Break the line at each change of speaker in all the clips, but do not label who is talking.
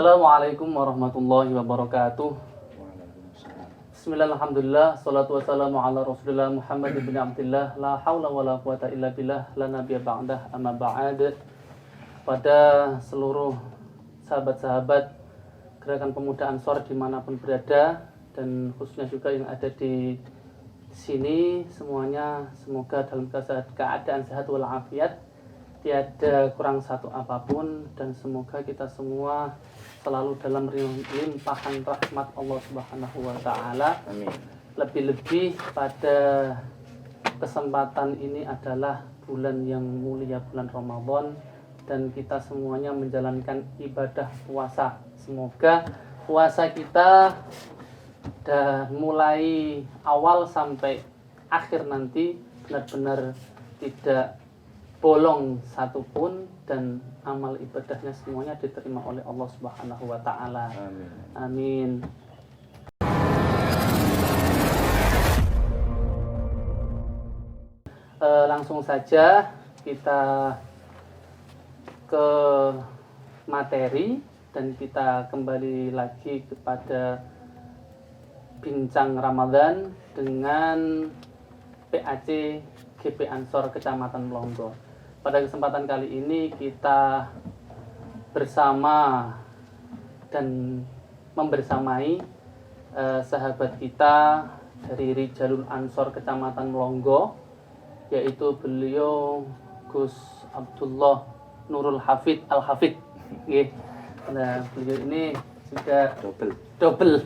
Assalamualaikum warahmatullahi wabarakatuh. Bismillah, alhamdulillah, salatu wassalamu ala rasulillah Muhammad ibn Abdillah. La hawla wa la quwata illa billah, la nabiyya ba'dah, amma ba'd. Pada seluruh sahabat-sahabat Gerakan Pemuda Ansor dimanapun berada, dan khususnya juga yang ada di sini, semuanya semoga dalam keadaan sehat walafiat, tiada kurang satu apapun, dan semoga kita semua selalu dalam limpahan rahmat Allah Subhanahu wa taala.
Amin.
Lebih-lebih pada kesempatan ini adalah bulan yang mulia, bulan Ramadan, dan kita semuanya menjalankan ibadah puasa. Semoga puasa kita dan mulai awal sampai akhir nanti benar-benar tidak bolong satupun, dan amal ibadahnya semuanya diterima oleh Allah Subhanahu wa taala.
Amin.
Amin. Langsung saja kita ke materi, dan kita kembali lagi kepada bincang Ramadan dengan PAC GP Ansor Kecamatan Melongo. Pada kesempatan kali ini kita bersama dan membersamai sahabat kita dari Rijalul Ansor Kecamatan Melongo, yaitu beliau Gus Abdullah Nurul Hafid Al-Hafid. Nah, beliau ini sudah double.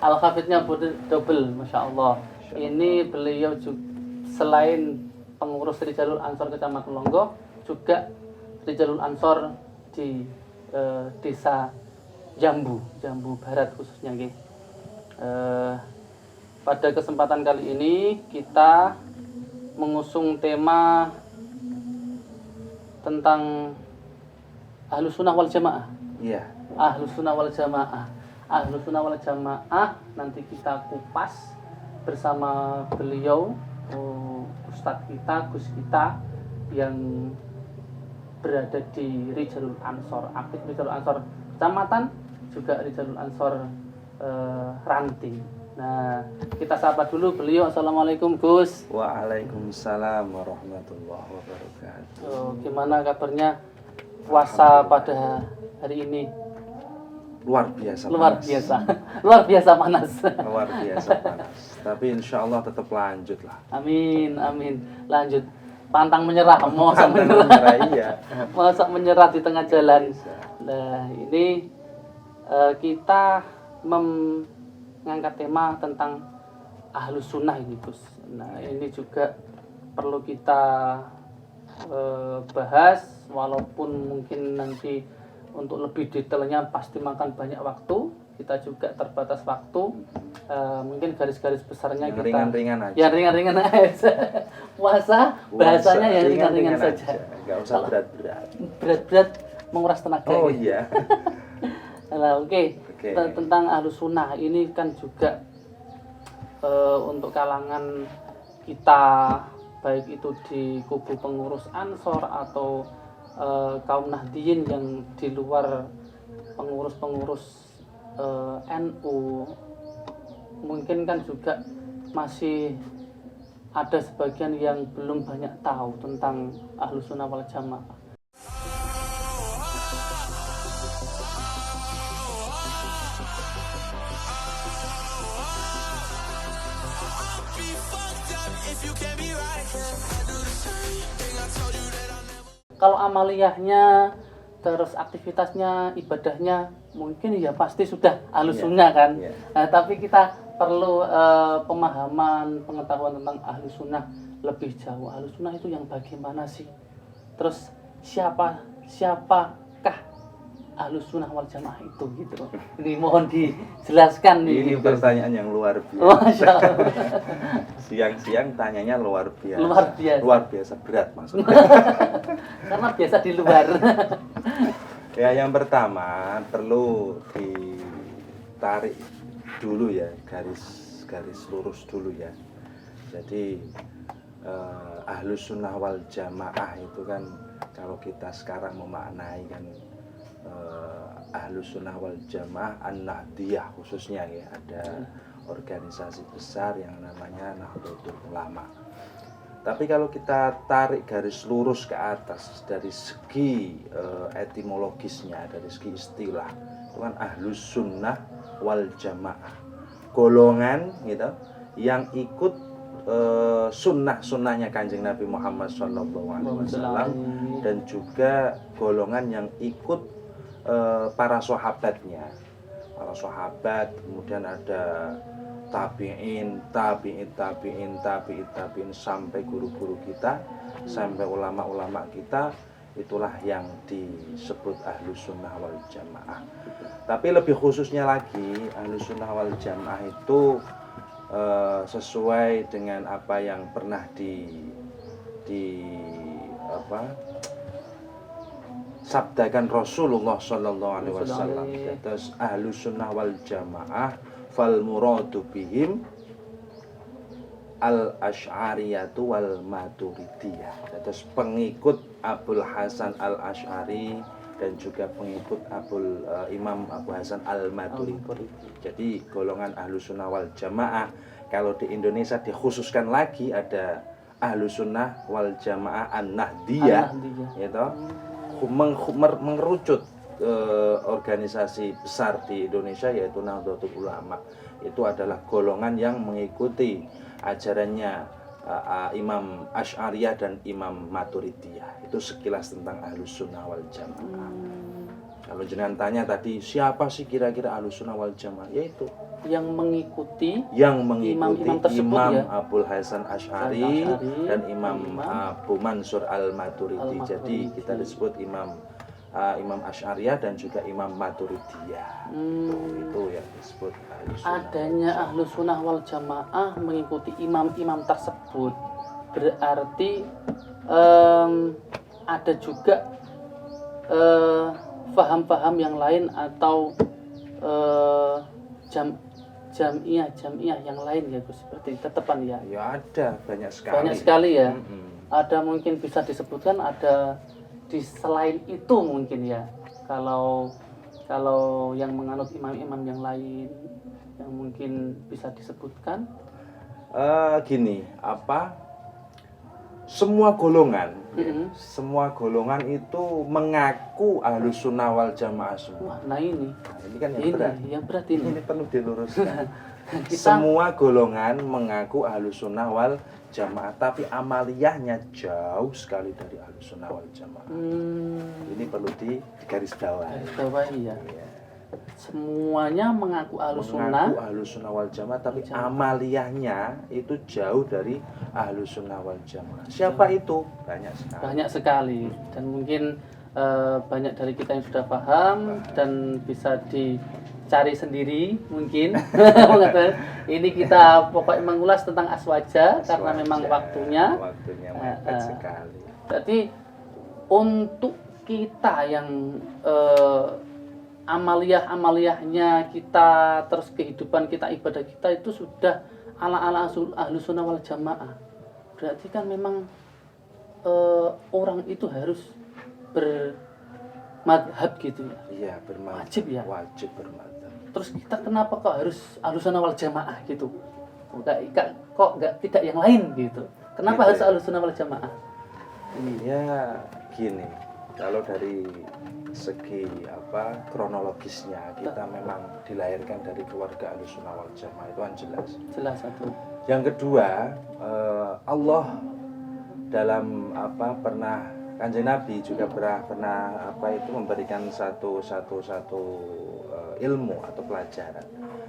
Al-Hafidnya double, Masya Allah. Ini beliau juga selain pengurus Rijalul Ansor Kecamatan Melongo, juga Rijalul Ansor di desa Jambu Barat khususnya. Pada kesempatan kali ini kita mengusung tema tentang Ahlus Sunnah wal Jamaah.
Iya.
Ahlus Sunnah wal Jamaah. Ahlus Sunnah wal Jamaah nanti kita kupas bersama beliau, Ustadz kita, Gus kita yang berada di Rijalul Ansor, aktif Rijalul Ansor Kecamatan, juga Rijalul Ansor Ranting. Nah, kita sapa dulu beliau. Assalamualaikum Gus.
Waalaikumsalam warahmatullahi wabarakatuh.
Gimana kabarnya puasa pada hari ini?
Luar biasa
Luar
panas.
biasa. Luar biasa panas.
Luar biasa panas. Tapi insya Allah tetap lanjut lah.
Amin, amin. Lanjut. Pantang menyerah, masa
Pantang
menyerah.
menyerah, iya.
Masa menyerah di tengah jalan. Nah, ini kita mengangkat tema tentang Ahlus Sunnah ini, Gus. Nah, ini juga perlu kita bahas, walaupun mungkin nanti untuk lebih detailnya pasti makan banyak waktu. Kita juga terbatas waktu. Mungkin garis-garis besarnya
yang
kita
ringan-ringan aja.
Ya ringan-ringan aja. Puasa bahasanya yang ringan-ringan saja.
Enggak usah berat-berat.
Berat-berat menguras tenaga.
Oh iya.
Nah, oke.
Oke.
Tentang Ahlus Sunnah ini kan juga untuk kalangan kita, baik itu di kubu pengurus Ansor atau kaum Nahdliyin yang di luar pengurus-pengurus NU, mungkin kan juga masih ada sebagian yang belum banyak tahu tentang Ahlus Sunnah wal Jamaah. Kalau amaliyahnya, terus aktivitasnya, ibadahnya, mungkin ya pasti sudah Ahlus Sunnah kan.
Iya.
Nah, tapi kita perlu pemahaman, pengetahuan tentang Ahlus Sunnah lebih jauh. Ahlus Sunnah itu yang bagaimana sih? Terus siapakah Ahlus Sunnah wal Jamaah itu gitu? Ini mohon dijelaskan nih.
Ini pertanyaan yang luar biasa.
Masya Allah.
Siang-siang tanyanya luar biasa.
Luar biasa.
Luar biasa berat maksudnya.
Karena biasa di luar.
Ya, yang pertama perlu ditarik dulu ya, garis lurus dulu ya. Jadi Ahlus Sunnah wal Jamaah itu kan, kalau kita sekarang memaknai kan Ahlus Sunnah wal Jamaah An-Nahdiyah khususnya ya, ada organisasi besar yang namanya Nahdlatul Ulama. Tapi kalau kita tarik garis lurus ke atas dari segi etimologisnya, dari segi istilah, itu kan Ahlus Sunnah wal Jamaah, golongan gitu yang ikut sunnah-sunnahnya Kanjeng Nabi Muhammad SAW, dan juga golongan yang ikut para sahabatnya, para sahabat, kemudian ada tabi'in sampai guru-guru kita, sampai ulama-ulama kita. Itulah yang disebut Ahlus Sunnah wal Jamaah. Tapi lebih khususnya lagi, Ahlus Sunnah wal Jamaah itu sesuai dengan apa yang pernah sabdakan Rasulullah Sallallahu Alaihi Wasallam. Terus Ahlus Sunnah wal Jamaah fal muradu bihim al Asy'ariyatu wal Maturidiyah. Terus pengikut Abul Hasan al Asy'ari dan juga pengikut Imam Abu Hasan al Maturidi. Jadi golongan Ahlus Sunnah wal Jamaah, kalau di Indonesia dikhususkan lagi ada Ahlus Sunnah wal Jamaah An-Nahdiyah, gitu. Mengerucut organisasi besar di Indonesia yaitu Nahdlatul Ulama. Itu adalah golongan yang mengikuti ajarannya Imam Asy'ariyah dan Imam Maturidiyah. Itu sekilas tentang Ahlus Sunnah wal Jamaah. Kalau jenengan tanya tadi, siapa sih kira-kira Ahlus Sunnah wal Jamaah? Yaitu
yang mengikuti
imam-imam tersebut, Imam
ya?
Abul Hasan Asy'ari dan Imam Abu Mansur al-Maturidi. Jadi kita disebut Imam Asy'ariyah dan juga Imam Maturidiyah. Itu yang disebut Ahlus Sunnah.
Adanya Ahlus Sunnah wal Jamaah mengikuti imam-imam tersebut berarti ada juga faham-faham yang lain atau jamiah yang lain ya Gus, seperti tetepan ya.
Ya ada banyak sekali.
Banyak sekali ya. Ada mungkin bisa disebutkan, ada di selain itu mungkin ya. Kalau yang menganut imam-imam yang lain yang mungkin bisa disebutkan.
Semua golongan itu mengaku Ahlus Sunnah wal Jamaah semua.
Nah ini
kan yang berat.
Ini
perlu diluruskan. Semua golongan mengaku Ahlus Sunnah wal Jamaah, tapi amaliyahnya jauh sekali dari Ahlus Sunnah wal Jamaah. Ini perlu digarisbawahi.
Ya. Semuanya mengaku Ahlus
Sunnah wal Jamaah, tapi amaliyahnya itu jauh dari Ahlus Sunnah wal Jamaah. Siapa itu? Banyak sekali.
Dan mungkin banyak dari kita yang sudah paham dan bisa dicari sendiri mungkin. Ini kita pokoknya mengulas tentang aswaja karena memang waktunya
mepet sekali.
Jadi untuk kita yang amaliyahnya kita, terus kehidupan kita, ibadah kita itu sudah ala Ahlus Sunnah wal Jamaah. Berarti kan memang orang itu harus bermadhab gitu ya.
Iya, bermadhab. Wajib bermadhab.
Terus kita kenapa kok harus Ahlus Sunnah wal Jamaah gitu? Kok tidak yang lain gitu? Kenapa harus Ahlus Sunnah wal Jamaah?
Ya gini, kalau dari segi kronologisnya kita memang dilahirkan dari keluarga Ahlus Sunnah wal Jamaah, itu kan jelas satu. Yang kedua, Allah dalam pernah Kanjeng Nabi juga pernah memberikan satu ilmu atau pelajaran.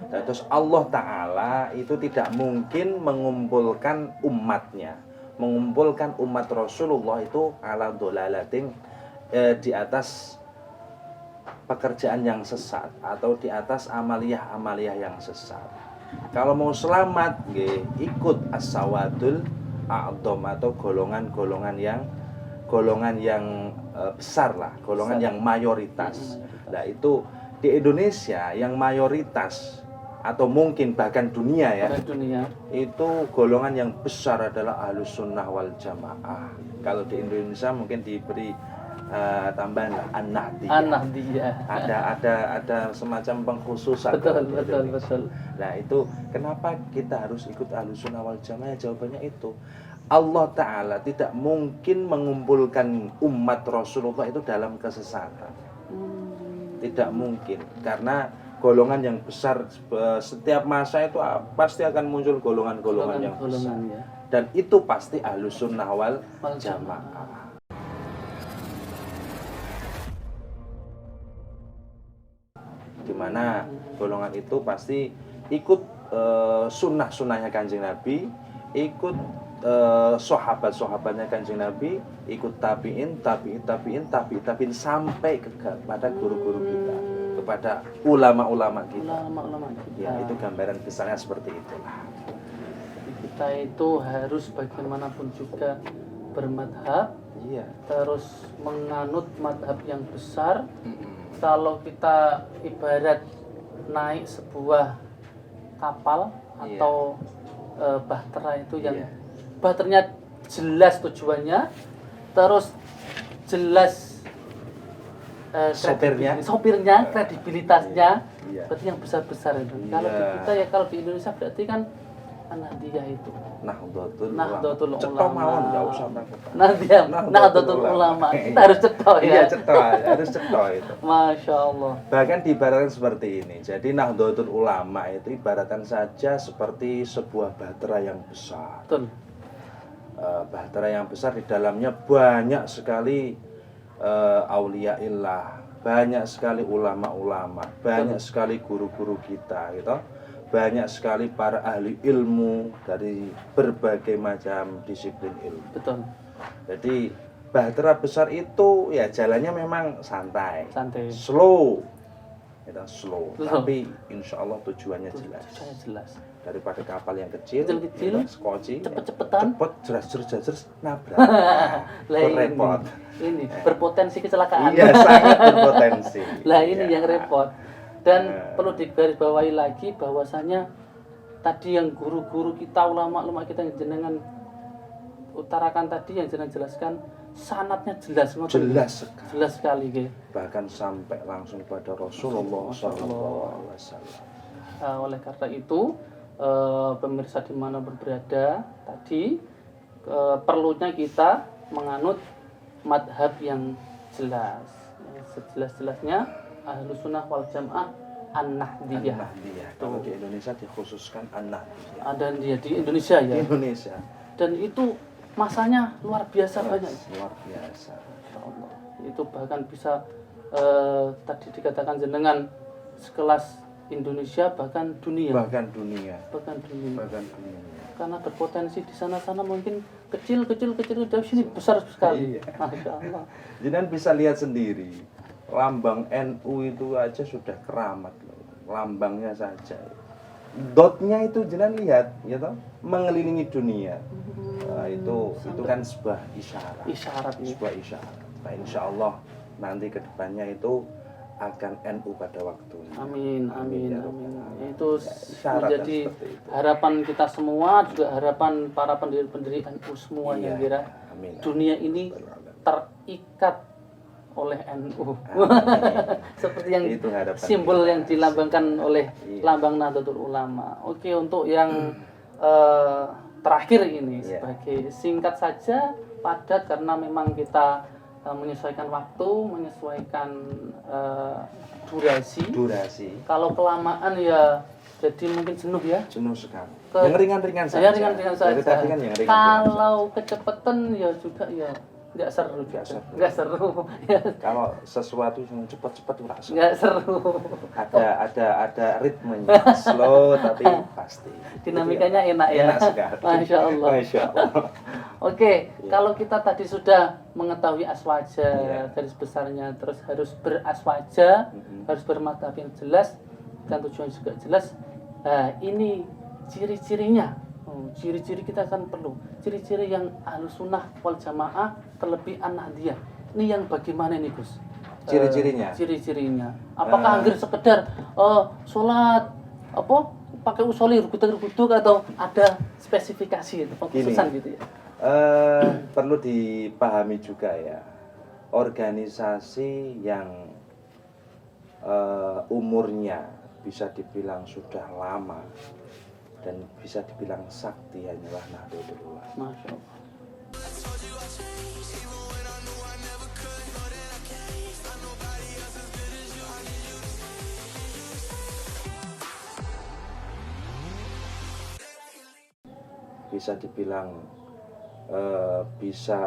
Dan terus Allah Ta'ala itu tidak mungkin mengumpulkan umat Rasulullah itu ala dolalatin, di atas pekerjaan yang sesat atau di atas amaliyah yang sesat. Kalau mau selamat, ikut as-sawadul a'dham atau golongan yang besar lah, golongan yang mayoritas. Nah itu di Indonesia yang mayoritas atau mungkin bahkan dunia itu golongan yang besar adalah Ahlus Sunnah wal Jamaah. Kalau di Indonesia mungkin diberi tambahan an-nahdiyah.
An-nahdiyah.
Ada semacam pengkhususan.
Betul.
Nah itu kenapa kita harus ikut Ahlussunnah wal Jamaah? Jawabannya itu Allah Ta'ala tidak mungkin mengumpulkan umat Rasulullah itu dalam kesesatan. Tidak mungkin, karena golongan yang besar setiap masa itu pasti akan muncul golongan-golongan yang besar.
Ya.
Dan itu pasti Ahlussunnah wal Jamaah. Dimana golongan itu pasti ikut sunnah-sunnahnya Kanjeng Nabi, ikut sahabat-sahabatnya Kanjeng Nabi, ikut tabi'in sampai kepada guru-guru kita, kepada ulama-ulama kita. Ya, itu gambaran besarnya seperti itulah.
Kita itu harus bagaimanapun juga bermadhab, terus menganut madhab yang besar. Kalau kita ibarat naik sebuah kapal atau bahtera itu yang bahternya jelas tujuannya, terus jelas sopirnya, kredibilitasnya, berarti yang besar-besar itu. Kalau di kita ya, kalau di Indonesia berarti kan An-Nahdiyah itu. Nahdlatul Ulama.
Enggak usah takut.
Nahdlatul Ulama. Kita harus cetok ya.
Iya, harus cetok itu.
Masya Allah.
Bahkan diibaratkan seperti ini. Jadi Nahdlatul Ulama itu ibaratkan saja seperti sebuah bahtera yang besar.
Betul.
Bahtera yang besar, di dalamnya banyak sekali auliaillah, banyak sekali ulama-ulama, banyak sekali guru-guru kita gitu. Banyak sekali para ahli ilmu dari berbagai macam disiplin ilmu.
Betul.
Jadi bahtera besar itu ya jalannya memang santai. Slow. Tapi insya Allah tujuannya jelas. Daripada kapal yang kecil, skoci, cepet, jelas, nabrak. Repot.
Ini berpotensi kecelakaan.
Iya, sangat berpotensi.
Lah ini yang repot. Dan perlu digarisbawahi lagi bahwasanya tadi yang guru-guru kita, ulama-ulama kita yang jenengan utarakan tadi, yang jenengan jelaskan, sanadnya jelas sekali gitu.
Bahkan sampai langsung pada Rasulullah SAW.
Oleh karena itu pemirsa dimanapun berada tadi, perlunya kita menganut madhab yang jelas, sejelas-jelasnya Ahlussunnah wal Jamaah An-Nahdiyah.
Kalau di Indonesia dikhususkan An-Nahdiyah.
Ada di Indonesia ya.
Indonesia.
Dan itu masanya luar biasa banyak.
Luar biasa.
Insya Allah. Itu bahkan bisa tadi dikatakan jenengan sekelas Indonesia bahkan dunia.
Bahkan dunia. Karena
berpotensi di sana-sana mungkin kecil dari sini besar sekali. Masya Allah.
Jangan bisa lihat sendiri. Lambang NU itu aja sudah keramat loh. Lambangnya saja. Dotnya itu jangan lihat, ya toh, mengelilingi dunia. Nah, itu kan sebuah isyarat. Sebuah isyarat. Nah, insya Allah nanti kedepannya itu akan NU pada waktunya.
Amin. Itu menjadi harapan kita semua, juga harapan para pendiri-pendiri NU semua yang kira dunia ini terikat oleh NU. Seperti yang simbol yang dilambangkan oleh lambang Nahdlatul Ulama. Oke, untuk yang terakhir ini sebagai singkat saja, padat, karena memang kita menyesuaikan waktu, menyesuaikan durasi. Kalau kelamaan ya jadi mungkin jenuh ya.
Jenuh sekali. Yang ringan-ringan saja.
Ringan-ringan saja. Kalau kecepatan ya juga ya nggak seru.
Kalau sesuatu yang cepat-cepat
nggak seru.
Ada ritmenya, slow tapi pasti.
Dinamikanya enak ya.
Enak sekali.
Masya Allah. Oke, kalau kita tadi sudah mengetahui aswaja, garis besarnya, terus harus beraswaja, harus bermadhab yang jelas, dan tujuan juga jelas. Nah, ini ciri-cirinya. Ciri-ciri kita kan perlu. Ciri-ciri yang Ahlussunnah wal Jamaah terlebih An-Nahdiyah. Ini yang bagaimana nih, Gus? Ciri-cirinya. Apakah hampir sekedar sholat pakai usoli rukuk atau ada spesifikasi itu, pengkhususan gitu ya?
Perlu dipahami juga ya. organisasi yang umurnya bisa dibilang sudah lama dan bisa dibilang sakti hanyalah Nahdlatul Ulama.
Masya Allah.
Bisa dibilang bisa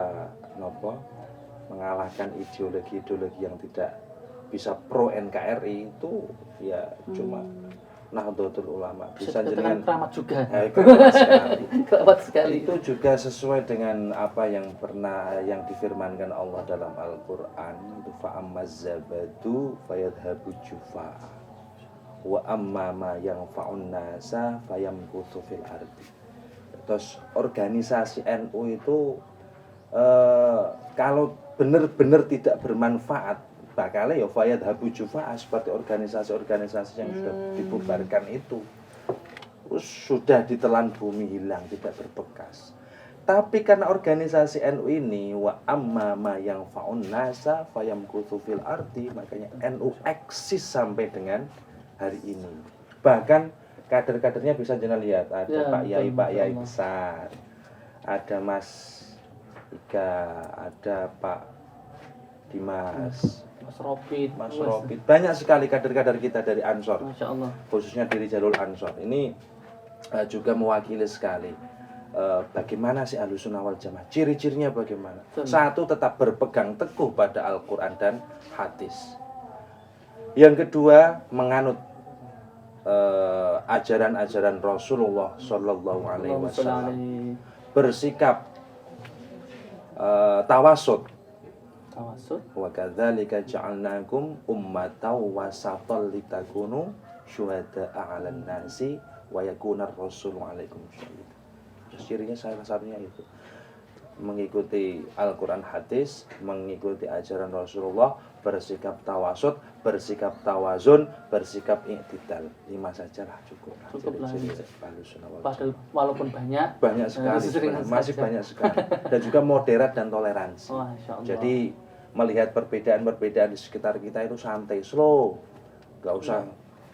mengalahkan ideologi-ideologi yang tidak bisa pro NKRI itu ya cuma Nahdlatul Ulama. Bisa
dengan keramat juga.
Keramat sekali.
Keramat sekali.
Itu juga sesuai dengan apa yang difirmankan Allah dalam Al-Qur'an, itu fa'ammaz zabadu fayadhabu jufa'a wa amma ma yanfa'un nasa fayamkuthu fil ardi. Terus organisasi NU itu kalau benar-benar tidak bermanfaat bakalnya ya fayadhabu jufa'a, seperti organisasi-organisasi yang sudah dibubarkan itu sudah ditelan bumi, hilang, tidak berbekas. Tapi karena organisasi NU ini wa amma ma yanfa'un nasa fayamkuthu fil ardi, makanya NU eksis sampai dengan hari ini. Bahkan kader-kadernya bisa jenengan lihat, ada
Ya,
Pak Yai
betul.
besar, ada Mas Ika, ada Pak Dimas,
Mas Robit,
Mas Robit, banyak sekali kader-kader kita dari Ansor,
Masya Allah.
khususnya dari jalur Ansor. Ini juga mewakili sekali bagaimana sih Ahlussunnah wal Jamaah, ciri-cirinya bagaimana.
Betul.
Satu, tetap berpegang teguh pada Al-Quran dan hadis. Yang kedua, menganut ajaran-ajaran Rasulullah Shallallahu Alaihi Wasallam, bersikap tawasud. Wa kadzalika ja'alnakum ummatan wasatan litakunu syuhada'a 'alan nasi wa yakuna ar-rasulu 'alaikum syahida. Cirinya salah satunya itu mengikuti Al-Quran hadis, mengikuti ajaran Rasulullah, bersikap tawasud, bersikap tawazun, bersikap i'tidal. 5 sajalah cukup.
Cukup lah.
Ahlussunnah wal
Padahal walaupun banyak
sekali, masih
saja.
banyak sekali. Dan juga moderat dan toleransi.
Oh, Masya Allah.
Jadi melihat perbedaan-perbedaan di sekitar kita itu santai, slow, nggak usah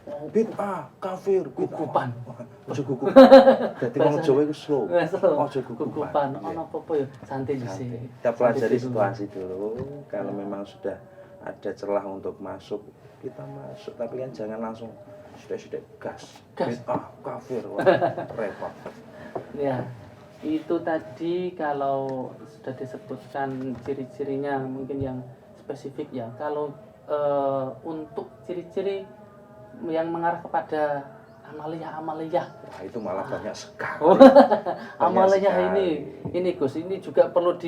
bid'ah, kafir,
gugupan.
Ojo gugupan. Dadi wong Jawa iku slow. Ojo
gugupan. Ono apa ya? Santai dhisik.
Kita pelajari situasi dulu. Kalau memang sudah ada celah untuk masuk, kita masuk. Tapi kan jangan langsung sudah gas. Bid'ah, kafir, wah, repot.
Ya. Itu tadi kalau sudah disebutkan ciri-cirinya mungkin yang spesifik ya. Kalau untuk ciri-ciri yang mengarah kepada amaliyah.
Wah, itu malah banyak sekali.
Amaliyah ini Gus, ini juga perlu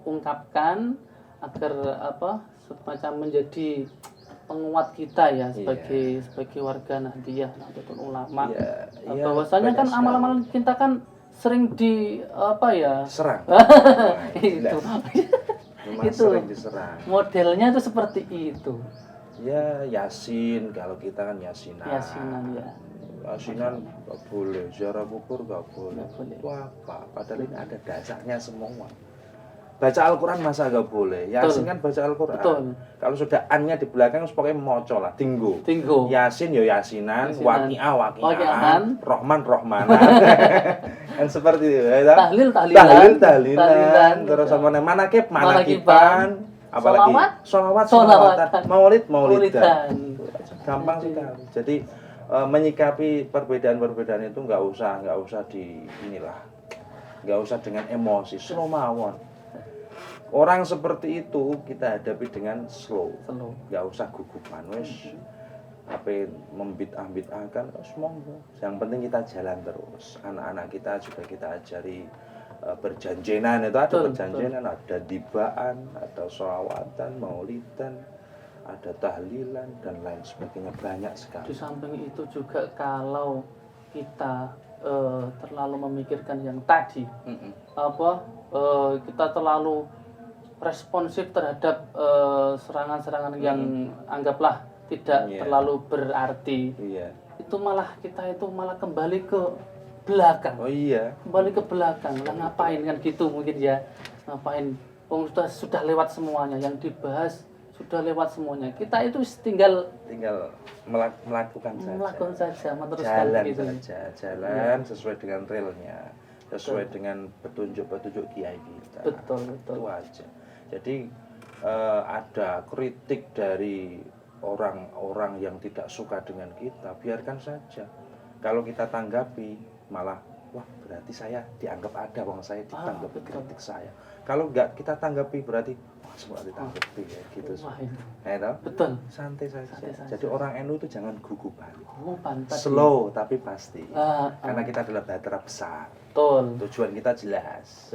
ungkapkan agar semacam menjadi penguat kita ya sebagai warga Nahdliyah, Nahdlatul Ulama. Bahwasanya kan amal-amal kita kan sering
serang.
Itu.
Memang
Itu.
sering diserang.
Modelnya itu seperti itu.
Ya, Yasin, kalau kita kan Yasinan. Yasinan nggak boleh, ziarah kubur nggak boleh. Itu apa? Padahal ini ada dasarnya semua. Baca Al-Quran masa nggak boleh? Yasin kan baca Al-Quran.
Betul.
Kalau sudah an-nya di belakang, pokoknya moco lah, tinggu. Yasin ya Yasinan, waqi'an, Rohmanan. Kan seperti itu. Ya, tahlilan. Terus sama manakiban. Apalagi sholawatan, maulidan. Gampang sekali. Jadi menyikapi perbedaan-perbedaan itu nggak usah nggak usah dengan emosi, slow mawon. Orang seperti itu kita hadapi dengan slow. Nggak usah gugupan, wes apa membid'ah-bid'ahkan, monggo. Yang penting kita jalan terus. Anak-anak kita juga kita ajari berjanjenan, itu ada berjanjenan, ada dibaan, ada sholawatan, maulidan, ada tahlilan dan lain sebagainya, banyak sekali.
Di samping itu juga kalau kita terlalu memikirkan yang tadi, kita terlalu responsif terhadap serangan-serangan yang anggaplah tidak terlalu berarti, itu malah kembali ke belakang.
Oh iya.
Kembali ke belakang. Lah ngapain kan gitu mungkin ya. Ngapain sudah lewat semuanya, yang dibahas sudah lewat semuanya. Kita itu tinggal
melakukan
saja, meneruskan
jalan
gitu.
jalan sesuai dengan realnya, sesuai dengan petunjuk kiai kita.
Betul.
Itu aja. Jadi ada kritik dari orang-orang yang tidak suka dengan kita, biarkan saja. Kalau kita tanggapi malah wah berarti saya dianggap ada, wong saya ditanggapi kritik saya. Kalau enggak kita tanggapi berarti semua ditanggapi ya gitu.
Betul.
Santai saja. Jadi orang NU itu jangan gugupan.
Tadi.
Slow tapi pasti. Karena kita adalah bahtera besar.
Betul.
Tujuan kita jelas.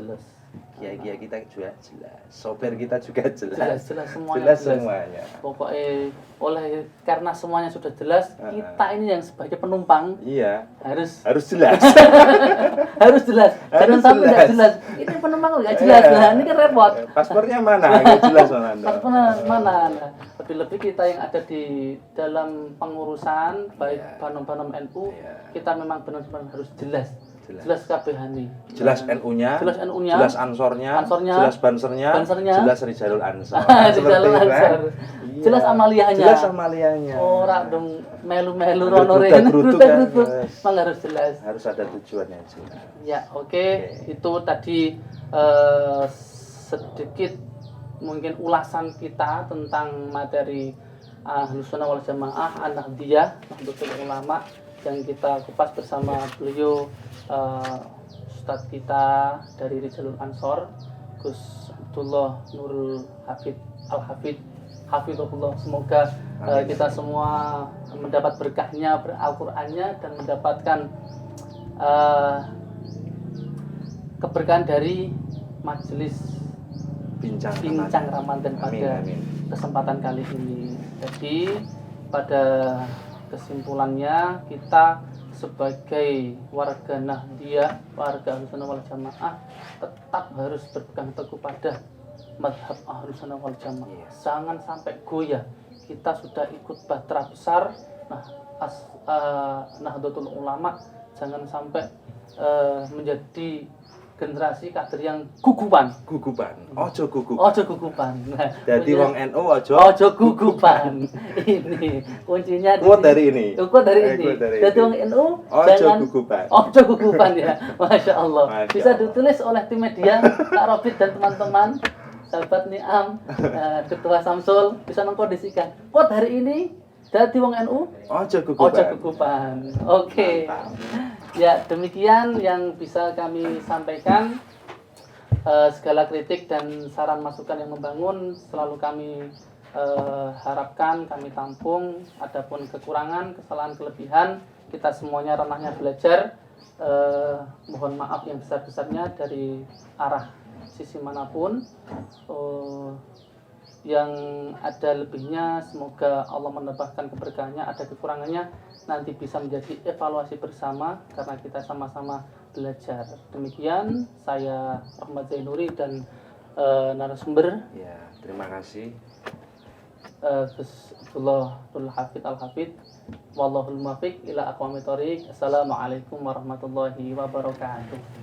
Kiai-kiai kita juga jelas. Sopir kita juga jelas.
Jelas semuanya.
Semuanya.
Pokoknya karena semuanya sudah jelas, kita ini yang sebagai penumpang harus jelas. Harus jelas. Jangan sampai tidak jelas. Ini penumpang nggak jelas lah. Ini kan repot.
Paspornya mana? Nggak jelas
Paspornya mana? Lebih-lebih kita yang ada di dalam pengurusan baik Banom NU, kita memang benar-benar harus jelas kabehane.
Jelas NU-nya, jelas Ansornya, jelas Bansernya, jelas Rijalul Ansor.
Rijalul Ansor. Jelas amaliyahnya. Ora dong melu-melu rono rene grutuk-grutuk. Memang harus jelas.
Harus ada tujuannya jelas.
Ya, oke. Itu tadi sedikit mungkin ulasan kita tentang materi Ahlus Sunnah wal Jamaah An-Nahdliyah Nahdlatul Ulama yang kita kupas bersama beliau Ustadz kita dari Rijalul Ansor, Gus Abdullah Nurul Hafid Al-Hafid Hafidhullah. Semoga kita semua mendapat berkahnya, Al-Qur'annya, dan mendapatkan keberkahan dari majelis bincang Ramadan pada kesempatan kali ini. Jadi pada kesimpulannya, kita sebagai warga Nahdliyah, warga Ahlus Sunnah wal Jamaah, tetap harus berpegang teguh pada mazhab Ahlus Sunnah wal Jamaah. Jangan sampai goyah. Kita sudah ikut bahtera besar Nahdlatul Ulama, jangan sampai menjadi generasi kader yang gugupan. Ojo gugupan.
Jadi wong NU
ojo gugupan. Ini kuncinya
dari ini.
Jadi wong NU jangan gugupan ya. Masya Allah. Bisa ditulis oleh tim media Kak Robit dan teman-teman, sahabat Niam, Ketua Samsul, bisa mengkondisikan. Quote hari ini, jadi wong NU ojo gugupan. Oke. Ya, demikian yang bisa kami sampaikan. Segala kritik dan saran masukan yang membangun selalu kami harapkan, kami tampung. Adapun kekurangan, kesalahan, kelebihan, kita semuanya ranahnya belajar. Mohon maaf yang besar-besarnya dari arah sisi manapun. Yang ada lebihnya semoga Allah menambahkan keberkahannya, ada kekurangannya nanti bisa menjadi evaluasi bersama karena kita sama-sama belajar. Demikian saya Ahmad Zainuri dan narasumber.
Ya, terima kasih.
Gus Abdullah Nurul Hafid Al-Hafid. Wallahul muwaffiq ila aqwamit thoriq. Assalamualaikum warahmatullahi wabarakatuh.